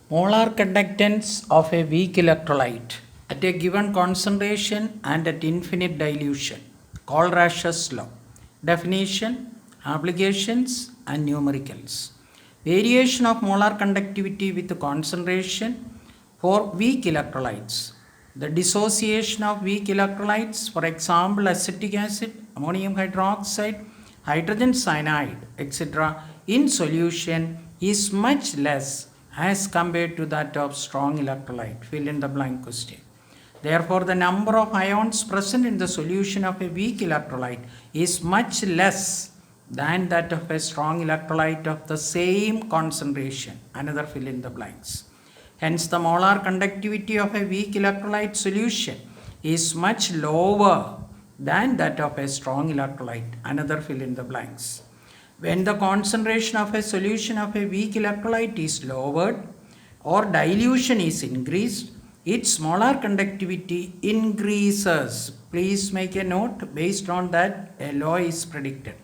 Molar conductance of a weak electrolyte at a given concentration and at infinite dilution. Kohlrausch's law. Definition, applications, and numericals. Variation of molar conductivity with concentration for weak electrolytes. The dissociation of weak electrolytes, for example, acetic acid, ammonium hydroxide, hydrogen cyanide, etc., in solution is much less as compared to that of strong electrolyte. Fill in the blank question. Therefore, the number of ions present in the solution of a weak electrolyte is much less than that of a strong electrolyte of the same concentration. Another fill in the blanks. Hence, the molar conductivity of a weak electrolyte solution is much lower than that of a strong electrolyte. Another fill in the blanks. When the concentration of a solution of a weak electrolyte is lowered or dilution is increased, its molar conductivity increases. Please make a note, based on that a law is predicted.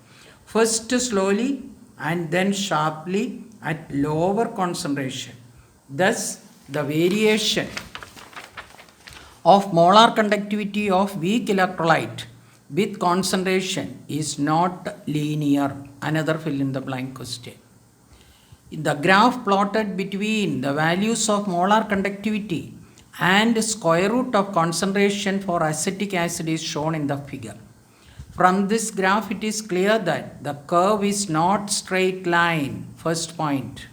First slowly and then sharply at lower concentration. Thus, the variation of molar conductivity of weak electrolyte with concentration is not linear. Another fill in the blank question. The graph plotted between the values of molar conductivity and square root of concentration for acetic acid is shown in the figure. From this graph, it is clear that the curve is not straight line, first point,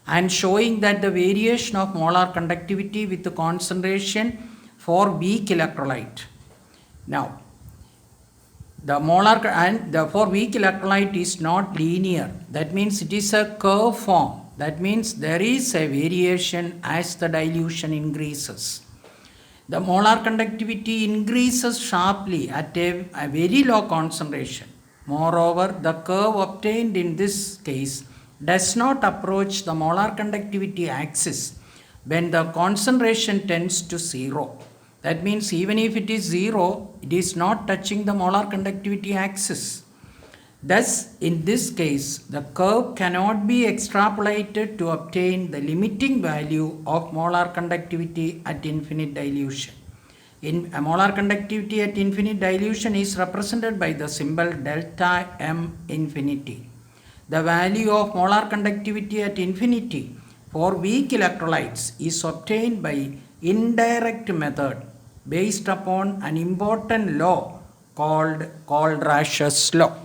and showing that the variation of molar conductivity with the concentration for weak electrolyte. Now, the molar and the for weak electrolyte is not linear. That means it is a curve form. That means there is a variation as the dilution increases. The molar conductivity increases sharply at a very low concentration. Moreover, the curve obtained in this case does not approach the molar conductivity axis when the concentration tends to zero. That means even if it is zero, it is not touching the molar conductivity axis. Thus, in this case, the curve cannot be extrapolated to obtain the limiting value of molar conductivity at infinite dilution. In molar conductivity at infinite dilution is represented by the symbol delta M infinity. The value of molar conductivity at infinity for weak electrolytes is obtained by indirect method based upon an important law called Kohlrausch's law.